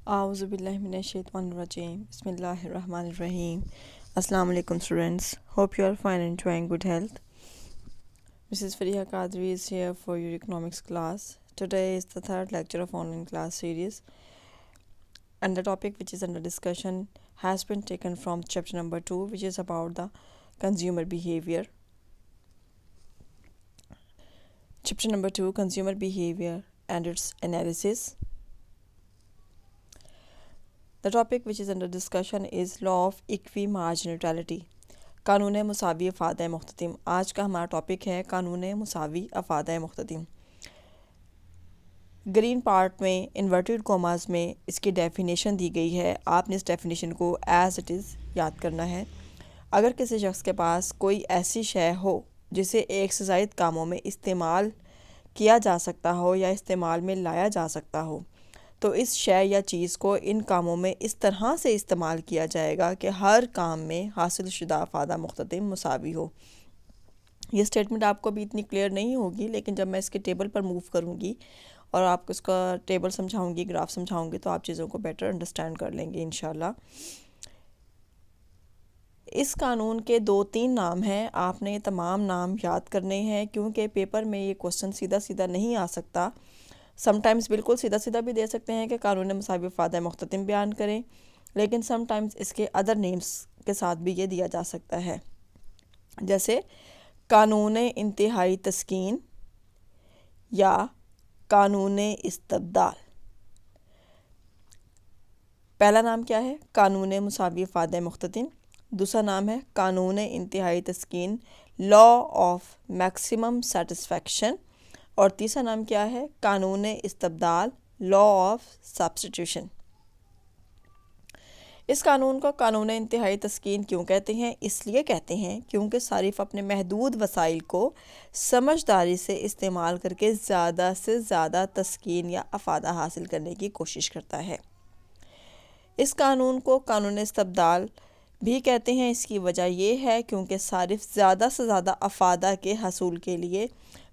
اعوذ باللہ من الشیطان الرجیم بسم اللہ الرحمن الرحیم. السلام علیکم students. Hope you are fine and enjoying good health. Mrs. Fariha Qadri is here for your economics class. Today is the third lecture of online class series and the topic which is under discussion has been taken from chapter number 2, which is about the consumer behavior. Chapter number 2, consumer behavior and its analysis. The topic which is under discussion is law of equimarginality. قانون مساوی افاد مختتم. آج کا ہمارا topic ہے قانون مساوی افاد مختتم. Green part میں inverted کوماز میں اس کی ڈیفینیشن دی گئی ہے. آپ نے اس ڈیفینیشن کو ایز اٹ از یاد کرنا ہے. اگر کسی شخص کے پاس کوئی ایسی شے ہو جسے ایک سے زائد کاموں میں استعمال کیا جا سکتا ہو یا استعمال میں لایا جا سکتا ہو تو اس شے یا چیز کو ان کاموں میں اس طرح سے استعمال کیا جائے گا کہ ہر کام میں حاصل شدہ افادہ مختتم مساوی ہو. یہ اسٹیٹمنٹ آپ کو بھی اتنی کلیئر نہیں ہوگی، لیکن جب میں اس کے ٹیبل پر موو کروں گی اور آپ کو اس کا ٹیبل سمجھاؤں گی، گراف سمجھاؤں گی، تو آپ چیزوں کو بیٹر انڈرسٹینڈ کر لیں گے انشاءاللہ. اس قانون کے 2-3 نام ہیں. آپ نے تمام نام یاد کرنے ہیں کیونکہ پیپر میں یہ کوسچن سیدھا سیدھا نہیں آ سکتا. سم ٹائمز بالکل سیدھا سیدھا بھی دے سکتے ہیں کہ قانون مساوی افادہ مختتم بیان کریں، لیکن سم ٹائمز اس کے ادر نیمز کے ساتھ بھی یہ دیا جا سکتا ہے، جیسے قانون انتہائی تسکین یا قانون استبدال. پہلا نام کیا ہے؟ قانون مساوی افادہ مختتم. دوسرا نام ہے قانون انتہائی تسکین، لا آف میکسیمم سیٹسفیکشن. اور تیسرا نام کیا ہے؟ قانون استبدال، لا آف سبسٹیٹیوشن. اس قانون کو قانون انتہائی تسکین کیوں کہتے ہیں؟ اس لیے کہتے ہیں کیونکہ صارف اپنے محدود وسائل کو سمجھداری سے استعمال کر کے زیادہ سے زیادہ تسکین یا افادہ حاصل کرنے کی کوشش کرتا ہے. اس قانون کو قانون استبدال بھی کہتے ہیں. اس کی وجہ یہ ہے کیونکہ صارف زیادہ سے زیادہ افادہ کے حصول کے لیے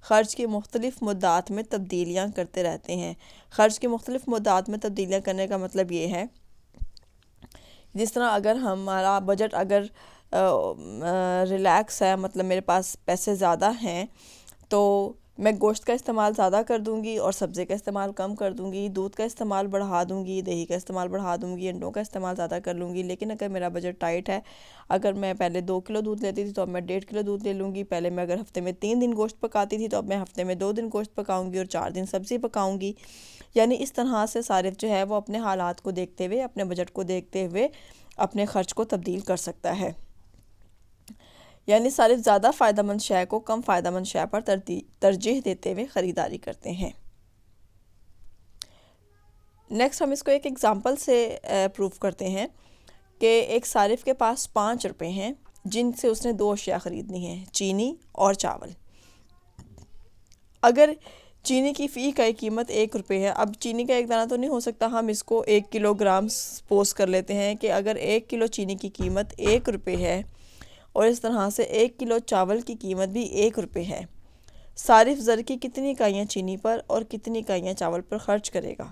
خرچ کی مختلف مدات میں تبدیلیاں کرتے رہتے ہیں. خرچ کی مختلف مدات میں تبدیلیاں کرنے کا مطلب یہ ہے، جس طرح اگر ہمارا بجٹ اگر ریلیکس ہے، مطلب میرے پاس پیسے زیادہ ہیں، تو میں گوشت کا استعمال زیادہ کر دوں گی اور سبزی کا استعمال کم کر دوں گی، دودھ کا استعمال بڑھا دوں گی، دہی کا استعمال بڑھا دوں گی، انڈوں کا استعمال زیادہ کر لوں گی. لیکن اگر میرا بجٹ ٹائٹ ہے، اگر میں پہلے 2 کلو دودھ لیتی تھی تو اب میں 1.5 کلو دودھ لے لوں گی. پہلے میں اگر ہفتے میں 3 دن گوشت پکاتی تھی تو اب میں ہفتے میں 2 دن گوشت پکاؤں گی اور 4 دن سبزی پکاؤں گی. یعنی اس طرح سے صارف جو ہے وہ اپنے حالات کو دیکھتے ہوئے، اپنے بجٹ کو دیکھتے ہوئے اپنے خرچ کو تبدیل کر سکتا ہے. یعنی صارف زیادہ فائدہ مند شے کو کم فائدہ مند شے پر ترجیح دیتے ہوئے خریداری کرتے ہیں. نیکسٹ ہم اس کو ایک ایگزامپل سے پروف کرتے ہیں کہ ایک صارف کے پاس 5 روپے ہیں جن سے اس نے 2 اشیاء خریدنی ہیں، چینی اور چاول. اگر چینی کی فی اکائی قیمت 1 روپے ہے، اب چینی کا ایک دانہ تو نہیں ہو سکتا، ہم اس کو 1 کلو گرام سپوز کر لیتے ہیں کہ اگر 1 کلو چینی کی قیمت 1 روپے ہے اور اس طرح سے 1 کلو چاول کی قیمت بھی 1 روپے ہے. صارف زر کی کتنی اکائیاں چینی پر اور کتنی اکائیاں چاول پر خرچ کرے گا؟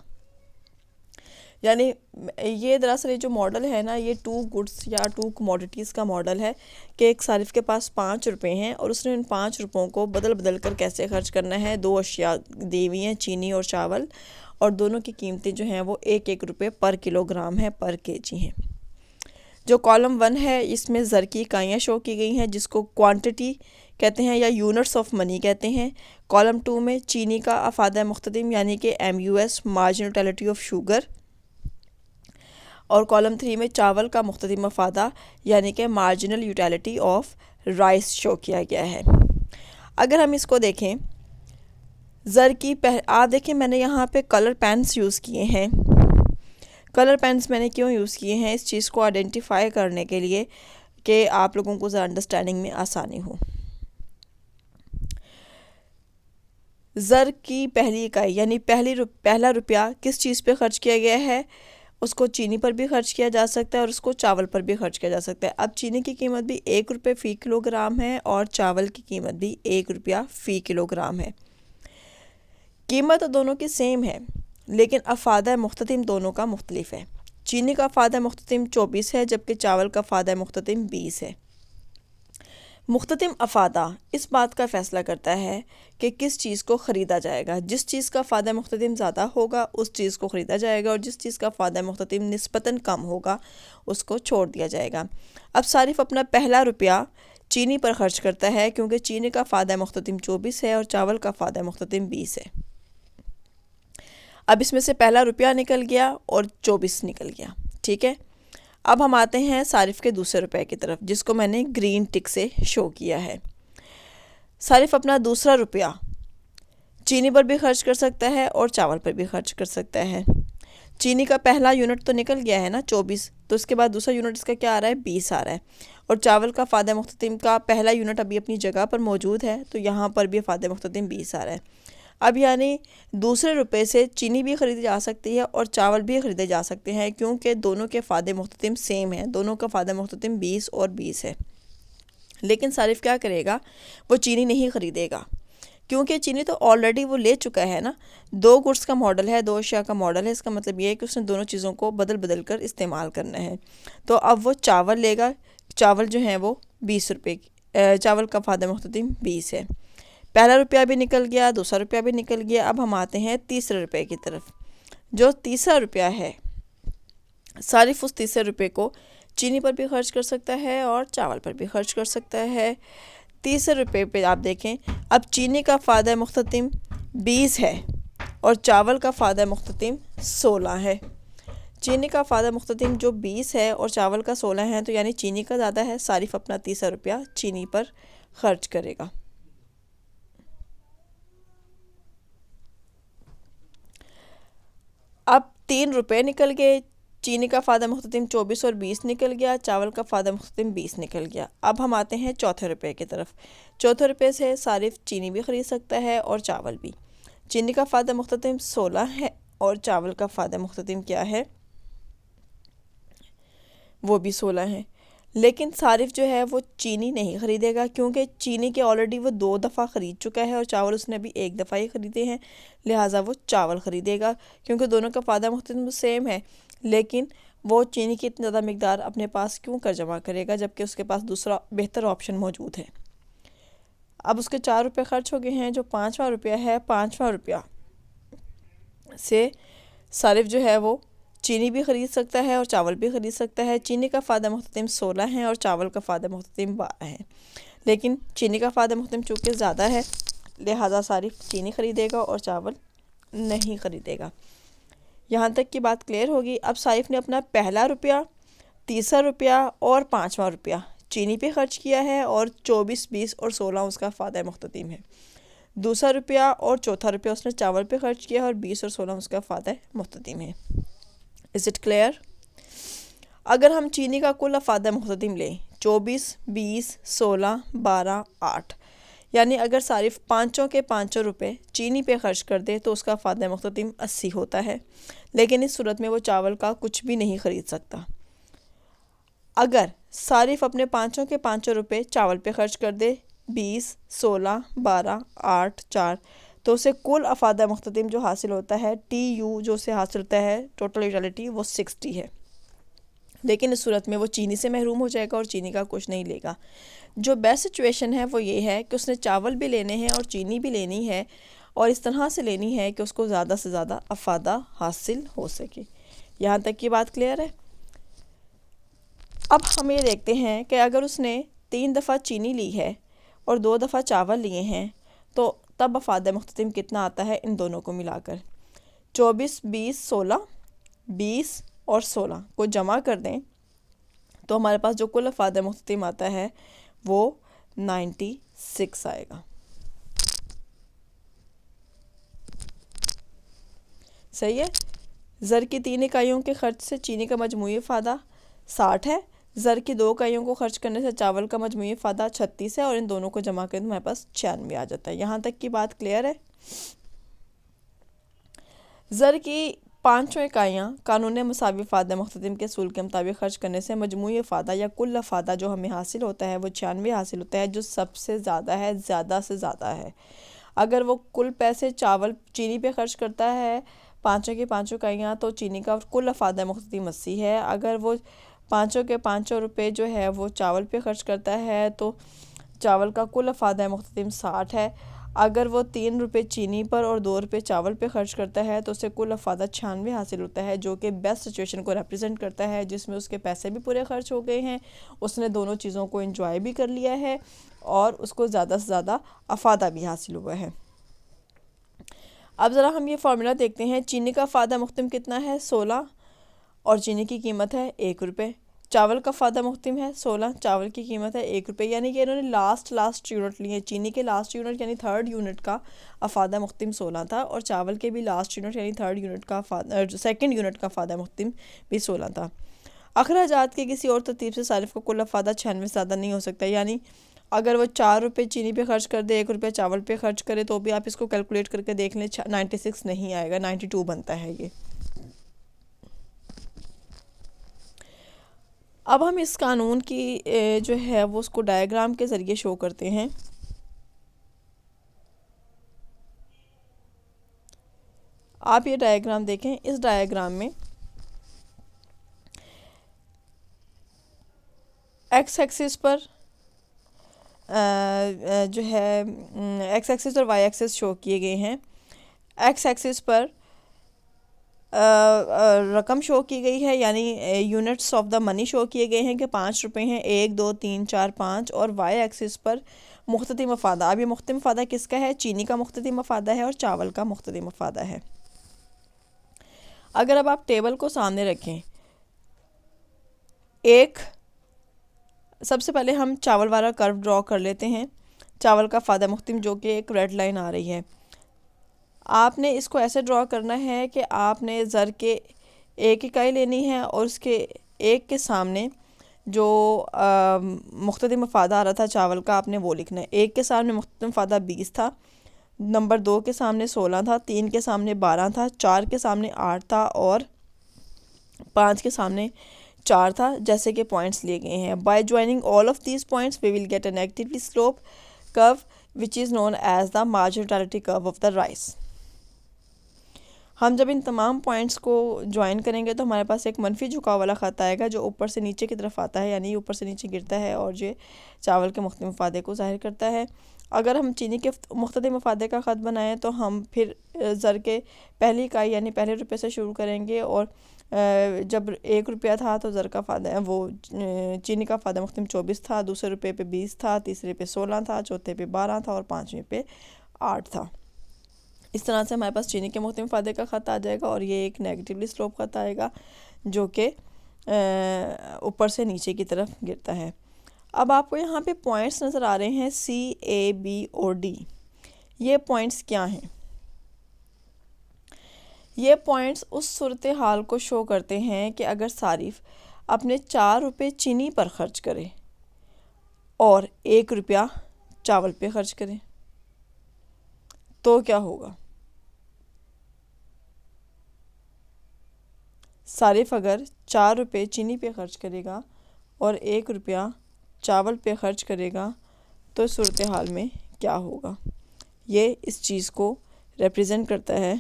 یعنی یہ دراصل جو ماڈل ہے نا، یہ 2 گڈس یا 2 کموڈیٹیز کا ماڈل ہے کہ ایک صارف کے پاس 5 روپے ہیں اور اس نے ان 5 روپوں کو بدل کر کیسے خرچ کرنا ہے. 2 اشیاء دی ہوئی ہیں، چینی اور چاول، اور دونوں کی قیمتیں جو ہیں وہ 1 روپے پر کلو گرام ہے، پر کے جی ہیں. جو کالم 1 ہے اس میں زر کی اکائیاں شو کی گئی ہیں جس کو کوانٹٹی کہتے ہیں یا یونٹس آف منی کہتے ہیں. کالم 2 میں چینی کا افادہ مختتم یعنی کہ MUS marginal utility of sugar, اور کالم 3 میں چاول کا مختتم افادہ یعنی کہ مارجنل یوٹیلٹی آف رائس شو کیا گیا ہے. اگر ہم اس کو دیکھیں زر کی آپ دیکھیں میں نے یہاں پہ کلر پینس یوز کیے ہیں. کلر پینس میں نے کیوں یوز کیے ہیں؟ اس چیز کو آئیڈینٹیفائی کرنے کے لیے کہ آپ لوگوں کو ذرا انڈرسٹینڈنگ میں آسانی ہو. زر کی پہلی اکائی یعنی پہلا روپیہ کس چیز پہ خرچ کیا گیا ہے؟ اس کو چینی پر بھی خرچ کیا جا سکتا ہے اور اس کو چاول پر بھی خرچ کیا جا سکتا ہے. اب چینی کی قیمت بھی 1 روپے فی کلو گرام ہے اور چاول کی قیمت بھی 1 روپیہ فی کلو گرام ہے. قیمت دونوں کی سیم ہے لیکن افادہ مختتم دونوں کا مختلف ہے۔ چینی کا افادہ مختتم 24 ہے جبکہ چاول کا افادہ مختتم 20 ہے۔ مختتم افادہ اس بات کا فیصلہ کرتا ہے کہ کس چیز کو خریدا جائے گا۔ جس چیز کا افادہ مختتم زیادہ ہوگا اس چیز کو خریدا جائے گا، اور جس چیز کا افادہ مختتم نسبتاً کم ہوگا اس کو چھوڑ دیا جائے گا۔ اب صارف اپنا پہلا روپیہ چینی پر خرچ کرتا ہے کیونکہ چینی کا افادہ مختتم 24 ہے اور چاول کا افادہ مختتم 20 ہے۔ اب اس میں سے پہلا روپیہ نکل گیا اور 24 نکل گیا، ٹھیک ہے۔ اب ہم آتے ہیں صارف کے دوسرے روپے کی طرف، جس کو میں نے گرین ٹک سے شو کیا ہے۔ صارف اپنا دوسرا روپیہ چینی پر بھی خرچ کر سکتا ہے اور چاول پر بھی خرچ کر سکتا ہے۔ چینی کا پہلا یونٹ تو نکل گیا ہے نا 24، تو اس کے بعد دوسرا یونٹ اس کا کیا آ رہا ہے 20 آ رہا ہے، اور چاول کا افادہ مختتم کا پہلا یونٹ ابھی اپنی جگہ پر موجود ہے تو یہاں پر بھی افادہ مختتم 20 آ رہا ہے۔ اب یعنی دوسرے روپے سے چینی بھی خریدی جا سکتی ہے اور چاول بھی خریدے جا سکتے ہیں کیونکہ دونوں کے افادہ مختتم سیم ہیں، دونوں کا افادہ مختتم 20 اور 20 ہے۔ لیکن صارف کیا کرے گا، وہ چینی نہیں خریدے گا کیونکہ چینی تو آلریڈی وہ لے چکا ہے نا۔ 2 گڈس کا ماڈل ہے، 2 اشیاء کا ماڈل ہے، اس کا مطلب یہ ہے کہ اس نے دونوں چیزوں کو بدل بدل کر استعمال کرنا ہے۔ تو اب وہ چاول لے گا، چاول جو ہیں وہ 20 روپے چاول کا افادہ مختتم 20 ہے۔ پہلا روپیہ بھی نکل گیا، دوسرا روپیہ بھی نکل گیا۔ اب ہم آتے ہیں تیسرے روپے کی طرف۔ جو تیسرا روپیہ ہے، صارف اس تیسرے روپے کو چینی پر بھی خرچ کر سکتا ہے اور چاول پر بھی خرچ کر سکتا ہے۔ تیسرے روپے پہ آپ دیکھیں، اب چینی کا افادہ مختتم 20 ہے اور چاول کا افادہ مختتم 16 ہے۔ چینی کا افادہ مختتم جو 20 ہے اور چاول کا 16 ہے تو یعنی چینی کا زیادہ ہے، صارف اپنا تیسرا روپیہ چینی پر خرچ کرے گا۔ اب 3 روپے نکل گئے، چینی کا افادہ مختتم 24 اور 20 نکل گیا، چاول کا افادہ مختتم 20 نکل گیا۔ اب ہم آتے ہیں چوتھے روپے کی طرف۔ چوتھے روپے سے صارف چینی بھی خرید سکتا ہے اور چاول بھی۔ چینی کا افادہ مختتم 16 ہے اور چاول کا افادہ مختتم کیا ہے، وہ بھی 16 ہے۔ لیکن صارف جو ہے وہ چینی نہیں خریدے گا کیونکہ چینی کے آلریڈی وہ 2 دفعہ خرید چکا ہے اور چاول اس نے ابھی 1 دفعہ ہی خریدے ہیں، لہٰذا وہ چاول خریدے گا کیونکہ دونوں کا افادہ مختتم سیم ہے۔ لیکن وہ چینی کی اتنی زیادہ مقدار اپنے پاس کیوں کر جمع کرے گا جبکہ اس کے پاس دوسرا بہتر آپشن موجود ہے۔ اب اس کے 4 روپے خرچ ہو گئے ہیں، جو 5واں روپیہ ہے، 5واں روپیہ سے صارف جو ہے وہ چینی بھی خرید سکتا ہے اور چاول بھی خرید سکتا ہے۔ چینی کا افادہ مختتم 16 ہے اور چاول کا افادہ مختتم 12 ہے، لیکن چینی کا افادہ مختتم چونکہ زیادہ ہے لہٰذا صارف چینی خریدے گا اور چاول نہیں خریدے گا۔ یہاں تک کی بات کلیئر ہوگی۔ اب صارف نے اپنا پہلا روپیہ، تیسرا روپیہ اور 5واں روپیہ چینی پہ خرچ کیا ہے اور 24، 20 اور 16 اس کا افادہ مختتم ہے۔ دوسرا روپیہ اور چوتھا روپیہ اس نے چاول پہ خرچ کیا اور 20 اور 16 اس کا افادہ مختتم ہے۔ Is it clear؟ اگر ہم چینی کا کل افادہ مختتم لیں 24، 20، 16، 12، 8، یعنی اگر صارف 5 کے 5 روپے چینی پہ خرچ کر دے تو اس کا افادہ مختتم 80 ہوتا ہے، لیکن اس صورت میں وہ چاول کا کچھ بھی نہیں خرید سکتا۔ اگر صارف اپنے 5 کے 5 روپے چاول پہ خرچ کر دے 20، 16، 12، 8، 4، تو اسے کل افادہ مختتم جو حاصل ہوتا ہے TU جو اسے حاصل ہوتا ہے ٹوٹل یوٹیلٹی، وہ 60 ہے، لیکن اس صورت میں وہ چینی سے محروم ہو جائے گا اور چینی کا کچھ نہیں لے گا۔ جو بیسٹ سچویشن ہے وہ یہ ہے کہ اس نے چاول بھی لینے ہیں اور چینی بھی لینی ہے، اور اس طرح سے لینی ہے کہ اس کو زیادہ سے زیادہ افادہ حاصل ہو سکے۔ یہاں تک کی بات کلیئر ہے؟ اب ہم یہ دیکھتے ہیں کہ اگر اس نے 3 دفعہ چینی لی ہے اور 2 دفعہ چاول لیے ہیں تو تب افادہ مختتم کتنا آتا ہے ان دونوں کو ملا کر۔ 24، 20، 16، 20 اور 16 کو جمع کر دیں تو ہمارے پاس جو کل افادہ مختتم آتا ہے وہ 96 آئے گا۔ صحیح ہے؟ زر کی 3 اکائیوں کے خرچ سے چینی کا مجموعی افادہ 60 ہے، زر کی 2 اکائیوں کو خرچ کرنے سے چاول کا مجموعی افادہ 36 ہے، اور ان دونوں کو جمع کریں تو ہمارے پاس 96 آ جاتا ہے۔ یہاں تک کی بات کلیئر ہے؟ زر کی 5 اکائیاں قانون مساوی افادہ مختتم کے اصول کے مطابق خرچ کرنے سے مجموعی افادہ یا کل افادہ جو ہمیں حاصل ہوتا ہے وہ 96 حاصل ہوتا ہے، جو سب سے زیادہ ہے، زیادہ سے زیادہ ہے۔ اگر وہ کل پیسے چینی پہ خرچ کرتا ہے 5 کی 5 اکائیاں تو چینی کا کل افادہ مختتم 80 ہے۔ اگر وہ 5 کے 5 روپے جو ہے وہ چاول پہ خرچ کرتا ہے تو چاول کا کل افادہ مختتم 60 ہے۔ اگر وہ 3 روپے چینی پر اور 2 روپے چاول پہ خرچ کرتا ہے تو اسے کل افادہ 96 حاصل ہوتا ہے، جو کہ بیسٹ سچویشن کو ریپرزینٹ کرتا ہے، جس میں اس کے پیسے بھی پورے خرچ ہو گئے ہیں، اس نے دونوں چیزوں کو انجوائے بھی کر لیا ہے اور اس کو زیادہ سے زیادہ افادہ بھی حاصل ہوا ہے۔ اب ذرا ہم یہ فارمولا دیکھتے ہیں۔ چینی کا افادہ مختتم کتنا ہے؟ 16، اور چینی کی قیمت ہے 1 روپے۔ چاول کا افادہ مختتم ہے 16، چاول کی قیمت ہے 1 روپے، یعنی کہ انہوں نے لاسٹ یونٹ لیے۔ چینی کے لاسٹ یونٹ یعنی تھرڈ یونٹ کا افادہ مختتم 16 تھا، اور چاول کے بھی لاسٹ یونٹ یعنی سیکنڈ یونٹ کا افادہ مختتم بھی 16 تھا۔ اخراجات کے کسی اور ترتیب سے صارف کا کل افادہ 96 سے زیادہ نہیں ہو سکتا، یعنی اگر وہ 4 روپے چینی پہ خرچ کر دے، 1 روپے چاول پہ خرچ کرے، تو بھی آپ اس کو کیلکولیٹ کر کے دیکھ لیں، 96 نہیں آئے گا، 92 بنتا ہے یہ۔ اب ہم اس قانون کی جو ہے وہ اس کو ڈائیگرام کے ذریعے شو کرتے ہیں۔ آپ یہ ڈائیگرام دیکھیں، اس ڈائیگرام میں ایکس ایکسس پر جو ہے ایکس ایکسس اور وائی ایکسس شو کیے گئے ہیں۔ ایکس ایکسس پر رقم شو کی گئی ہے، یعنی یونٹس آف دا منی شو کیے گئے ہیں کہ 5 روپے ہیں، 1 2 3 4 5، اور وائی ایکسس پر مختتم افادہ۔ اب یہ مختتم افادہ کس کا ہے؟ چینی کا مختتم افادہ ہے اور چاول کا مختتم افادہ ہے۔ اگر اب آپ ٹیبل کو سامنے رکھیں، سب سے پہلے ہم چاول والا کرو ڈرا کر لیتے ہیں، چاول کا افادہ مختتم جو کہ ایک ریڈ لائن آ رہی ہے۔ آپ نے اس کو ایسے ڈرا کرنا ہے کہ آپ نے زر کے 1 اکائی لینی ہے اور اس کے 1 کے سامنے جو مختتم افادہ آ رہا تھا چاول کا، آپ نے وہ لکھنا ہے۔ 1 کے سامنے مختتم افادہ 20 تھا، نمبر 2 کے سامنے 16 تھا، 3 کے سامنے 12 تھا، 4 کے سامنے 8 تھا اور 5 کے سامنے 4 تھا، جیسے کہ پوائنٹس لیے گئے ہیں۔ By joining all of these points we will get a negatively sloped curve which is known as the marginality curve of the rice۔ ہم جب ان تمام پوائنٹس کو جوائن کریں گے تو ہمارے پاس ایک منفی جھکاؤ والا خط آئے گا جو اوپر سے نیچے کی طرف آتا ہے، یعنی اوپر سے نیچے گرتا ہے اور یہ چاول کے مختتم افادے کو ظاہر کرتا ہے۔ اگر ہم چینی کے مختتم افادے کا خط بنائیں تو ہم پھر زر کے پہلی اکائی یعنی پہلے روپے سے شروع کریں گے، اور جب 1 روپیہ تھا تو زر کا افادہ وہ چینی کا افادہ مختتم 24 تھا، دوسرے روپے پہ 20 تھا، تیسرے پہ 16 تھا، چوتھے پہ 12 تھا اور 5ویں پہ 8 تھا۔ اس طرح سے ہمارے پاس چینی کے مختتم افادے کا خط آ جائے گا، اور یہ ایک نیگیٹیولی سلوپ خط آئے گا جو کہ اوپر سے نیچے کی طرف گرتا ہے۔ اب آپ کو یہاں پہ پوائنٹس نظر آ رہے ہیں CA B اور D۔ یہ پوائنٹس کیا ہیں؟ یہ پوائنٹس اس صورتحال کو شو کرتے ہیں کہ اگر صارف اپنے 4 روپے چینی پر خرچ کرے اور 1 روپیہ چاول پہ خرچ کرے تو کیا ہوگا؟ صارف اگر 4 روپے چینی پہ خرچ کرے گا اور 1 روپیہ چاول پہ خرچ کرے گا تو اس صورتحال میں کیا ہوگا؟ یہ اس چیز کو ریپرزینٹ کرتا ہے۔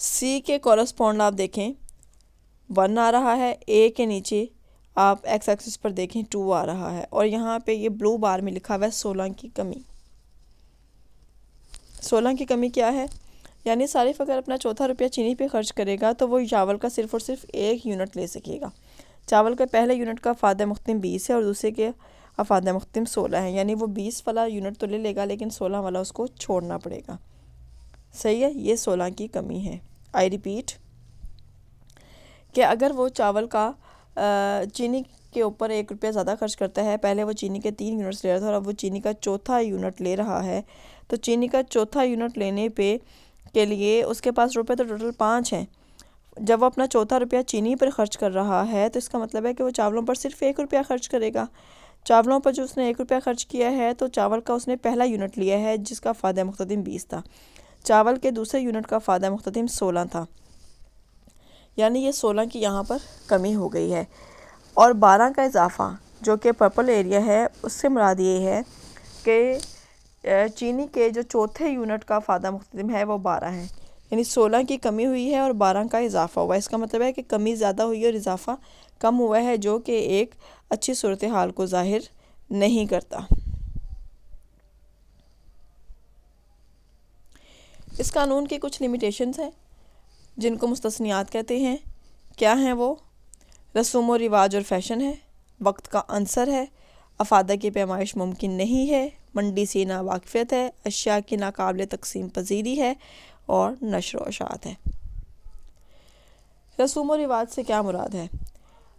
سی کے کورسپونڈ آپ دیکھیں 1 آ رہا ہے، اے کے نیچے آپ ایکس ایکسس پر دیکھیں 2 آ رہا ہے، اور یہاں پہ یہ بلو بار میں لکھا ہوا ہے 16 کی کمی۔ 16 کی کمی کیا ہے؟ یعنی صارف اگر اپنا چوتھا روپیہ چینی پہ خرچ کرے گا تو وہ چاول کا صرف اور صرف 1 یونٹ لے سکے گا۔ چاول کا پہلے یونٹ کا افادہ مختتم 20 ہے اور دوسرے کے افادہ مختتم 16 ہے، یعنی وہ 20 والا یونٹ تو لے لے گا لیکن 16 والا اس کو چھوڑنا پڑے گا۔ صحیح ہے، یہ 16 کی کمی ہے۔ آئی ریپیٹ کہ اگر وہ چاول کا چینی کے اوپر 1 روپیہ زیادہ خرچ کرتا ہے، پہلے وہ چینی کے 3 یونٹس لے رہا تھا اور اب وہ چینی کا چوتھا یونٹ لے رہا ہے، تو چینی کا چوتھا یونٹ لینے پہ کے لیے اس کے پاس روپے تو ٹوٹل 5 ہیں۔ جب وہ اپنا چوتھا روپیہ چینی پر خرچ کر رہا ہے تو اس کا مطلب ہے کہ وہ چاولوں پر صرف 1 روپیہ خرچ کرے گا۔ چاولوں پر جو اس نے 1 روپیہ خرچ کیا ہے تو چاول کا اس نے پہلا یونٹ لیا ہے جس کا افادہ مختتم 20 تھا، چاول کے دوسرے یونٹ کا افادہ مختتم 16 تھا، یعنی یہ 16 کی یہاں پر کمی ہو گئی ہے۔ اور 12 کا اضافہ جو کہ پرپل ایریا ہے، اس سے مراد یہ ہے کہ چینی کے جو چوتھے یونٹ کا افادہ مختتم ہے وہ 12 ہے، یعنی 16 کی کمی ہوئی ہے اور 12 کا اضافہ ہوا ہے۔ اس کا مطلب ہے کہ کمی زیادہ ہوئی ہے اور اضافہ کم ہوا ہے، جو کہ ایک اچھی صورتحال کو ظاہر نہیں کرتا۔ اس قانون کی کچھ لیمیٹیشنز ہیں جن کو مستثنیات کہتے ہیں۔ کیا ہیں وہ؟ رسوم و رواج اور فیشن ہے، وقت کا عنصر ہے، افادہ کی پیمائش ممکن نہیں ہے، منڈی سے ناواقفیت ہے، اشیاء کی ناقابل تقسیم پذیری ہے، اور نشر و اشاعت ہے۔ رسوم و رواج سے کیا مراد ہے؟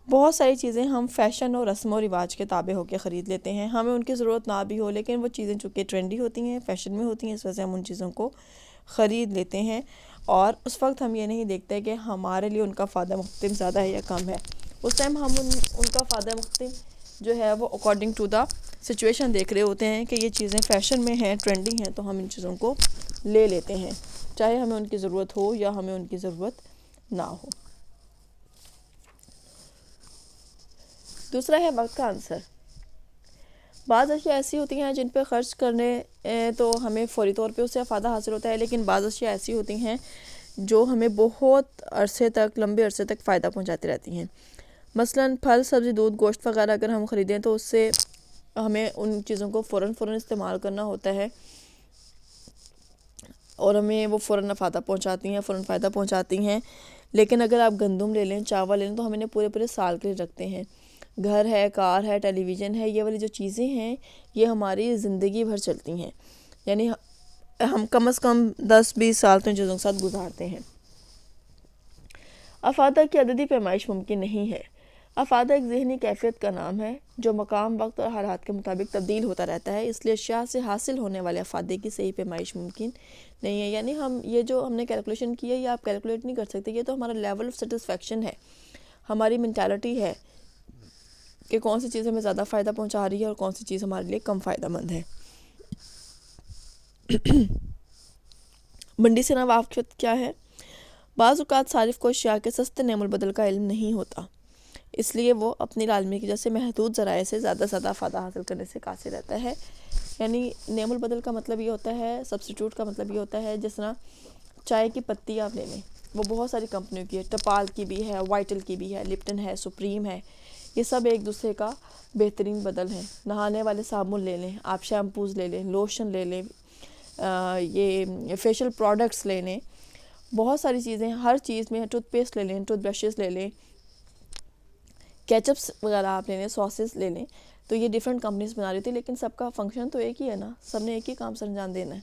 بہت ساری چیزیں ہم فیشن اور رسم و رواج کے تابع ہو کے خرید لیتے ہیں، ہمیں ان کی ضرورت نہ بھی ہو، لیکن وہ چیزیں چونکہ ٹرینڈی ہوتی ہیں، فیشن میں ہوتی ہیں، اس وجہ سے ہم ان چیزوں کو خرید لیتے ہیں، اور اس وقت ہم یہ نہیں دیکھتے کہ ہمارے لیے ان کا فائدہ مختتم زیادہ ہے یا کم ہے۔ اس ٹائم ہم ان کا فائدہ مختتم جو ہے وہ اکارڈنگ ٹو دا سچویشن دیکھ رہے ہوتے ہیں کہ یہ چیزیں فیشن میں ہیں، ٹرینڈی ہیں، تو ہم ان چیزوں کو لے لیتے ہیں، چاہے ہمیں ان کی ضرورت ہو یا ہمیں ان کی ضرورت نہ ہو۔ دوسرا ہے وقت کا عنصر۔ بعض اشیاء ایسی ہوتی ہیں جن پہ خرچ کرنے تو ہمیں فوری طور پہ اس سے افادہ حاصل ہوتا ہے، لیکن بعض اشیاء ایسی ہوتی ہیں جو ہمیں بہت عرصے تک، لمبے عرصے تک فائدہ پہنچاتی رہتی ہیں۔ مثلاً پھل، سبزی، دودھ، گوشت وغیرہ اگر ہم خریدیں تو اس سے ہمیں ان چیزوں کو فوراً استعمال کرنا ہوتا ہے، اور ہمیں وہ فوراً افادہ پہنچاتی ہیں، فوراً فائدہ پہنچاتی ہیں۔ لیکن اگر آپ گندم لے لیں، چاول لے لیں، تو ہم انہیں پورے سال کے لیے رکھتے ہیں۔ گھر ہے، کار ہے، ٹیلی ویژن ہے، یہ والی جو چیزیں ہیں یہ ہماری زندگی بھر چلتی ہیں، یعنی ہم کم از کم 10-20 سال تو ان چیزوں کے ساتھ گزارتے ہیں۔ افادہ کی عددی پیمائش ممکن نہیں ہے۔ افادہ ایک ذہنی کیفیت کا نام ہے جو مقام، وقت اور حالات کے مطابق تبدیل ہوتا رہتا ہے، اس لیے اشیاء سے حاصل ہونے والے افادے کی صحیح پیمائش ممکن نہیں ہے۔ یعنی ہم نے کیلکولیشن کی ہے، یہ آپ کیلکولیٹ نہیں کر سکتے، یہ تو ہمارا لیول آف سیٹسفیکشن ہے، ہماری مینٹالٹی ہے کہ کون سی چیز ہمیں زیادہ فائدہ پہنچا رہی ہے اور کون سی چیز ہمارے لیے کم فائدہ مند ہے۔ منڈی سے ناواقفیت کیا ہے؟ بعض اوقات صارف کو اشیاء کے سستے نعم البدل کا علم نہیں ہوتا، اس لیے وہ اپنی لالمی کی وجہ سے محدود ذرائع سے زیادہ افادہ حاصل کرنے سے قاصر رہتا ہے۔ یعنی نعم البدل کا مطلب یہ ہوتا ہے، سبسٹیٹیوٹ کا مطلب یہ ہوتا ہے، جس طرح چائے کی پتی آپ لے لیں، وہ بہت ساری کمپنیوں کی ہے، ٹپال کی بھی ہے، وائٹل کی بھی ہے، لپٹن ہے، سپریم ہے، یہ سب ایک دوسرے کا بہترین بدل ہے۔ نہانے والے صابن لے لیں، آپ شیمپوز لے لیں، لوشن لے لیں، یہ فیشل پروڈکٹس لے لیں، بہت ساری چیزیں، ہر چیز میں، ٹوتھ پیسٹ لے لیں، ٹوتھ برشز لے لیں، کیچپس وغیرہ آپ لے لیں، ساسز لے لیں، تو یہ ڈیفرنٹ کمپنیز بنا رہی تھی، لیکن سب کا فنکشن تو ایک ہی ہے نا، سب نے ایک ہی کام سر انجام دینا ہے۔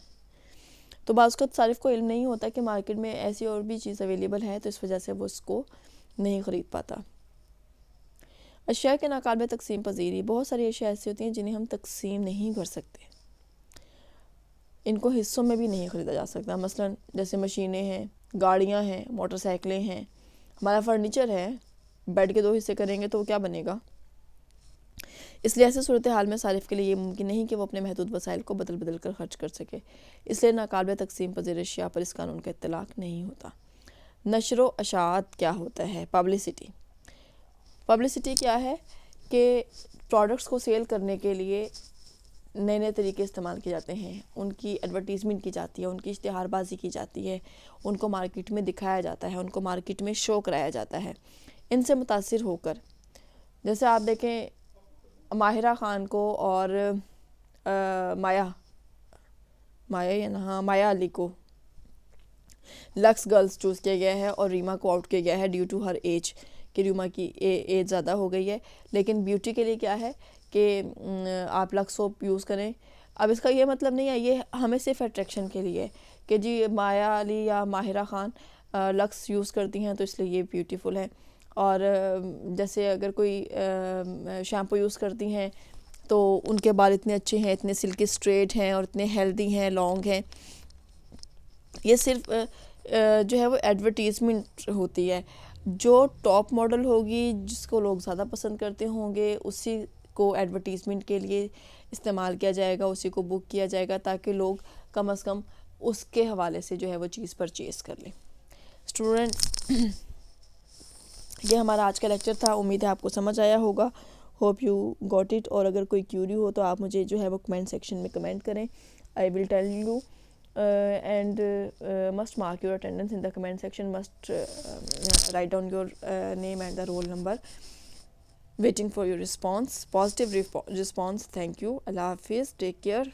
تو بعض اوقات صارف کو علم نہیں ہوتا کہ مارکیٹ میں ایسی اور بھی چیز اویلیبل ہے، تو اس وجہ سے وہ اس کو نہیں خرید پاتا۔ اشیاء کے ناقابل تقسیم پذیری، بہت ساری اشیاء ایسی ہوتی ہیں جنہیں ہم تقسیم نہیں کر سکتے، ان کو حصوں میں بھی نہیں خریدا جا سکتا۔ مثلاً جیسے مشینیں ہیں، گاڑیاں ہیں، موٹر سائیکلیں ہیں، ہمارا فرنیچر ہے، بیڈ کے 2 حصے کریں گے تو وہ کیا بنے گا؟ اس لیے ایسے صورتحال میں صارف کے لیے یہ ممکن نہیں کہ وہ اپنے محدود وسائل کو بدل کر خرچ کر سکے، اس لیے ناقابل تقسیم پذیر اشیاء پر اس قانون کا اطلاق نہیں ہوتا۔ نشر و اشاعت کیا ہوتا ہے؟ پبلسٹی کیا ہے کہ پروڈکٹس کو سیل کرنے کے لیے نئے طریقے استعمال کیے جاتے ہیں، ان کی ایڈورٹیزمنٹ کی جاتی ہے، ان کی اشتہار بازی کی جاتی ہے، ان کو مارکیٹ میں دکھایا جاتا ہے، ان کو مارکیٹ میں شو کرایا جاتا ہے۔ ان سے متاثر ہو کر، جیسے آپ دیکھیں ماہرہ خان کو اور مایا علی کو لکس گرلز چوز کیا گیا ہے اور ریما کو آؤٹ کیا گیا ہے ڈیو ٹو ہر ایج، کہ ریما کی ایج زیادہ ہو گئی ہے، لیکن بیوٹی کے لیے کیا ہے کہ آپ لکس سوپ یوز کریں۔ اب اس کا یہ مطلب نہیں ہے، یہ ہمیں صرف اٹریکشن کے لیے کہ جی مایا علی یا ماہرہ خان لکس یوز کرتی ہیں تو اس لیے یہ بیوٹیفل ہے، اور جیسے اگر کوئی شیمپو یوز کرتی ہیں تو ان کے بال اتنے اچھے ہیں، اتنے سلکی اسٹریٹ ہیں اور اتنے ہیلدی ہیں، لانگ ہیں۔ یہ صرف جو ہے وہ ایڈورٹیزمنٹ ہوتی ہے، جو ٹاپ ماڈل ہوگی جس کو لوگ زیادہ پسند کرتے ہوں گے اسی کو ایڈورٹیزمنٹ کے لیے استعمال کیا جائے گا، اسی کو بک کیا جائے گا تاکہ لوگ کم از کم اس کے حوالے سے جو ہے وہ چیز پرچیز کر لیں۔ اسٹوڈنٹ، یہ ہمارا آج کا لیکچر تھا، امید ہے آپ کو سمجھ آیا ہوگا، ہوپ یو گاٹ اٹ، اور اگر کوئی کیوری ہو تو آپ مجھے جو ہے وہ کمنٹ سیکشن میں کمنٹ کریں۔ I will tell you, and must mark your attendance in the comment section, must write down your name and the roll number. Waiting for your response, positive response. Thank you. Allah Hafiz, take care.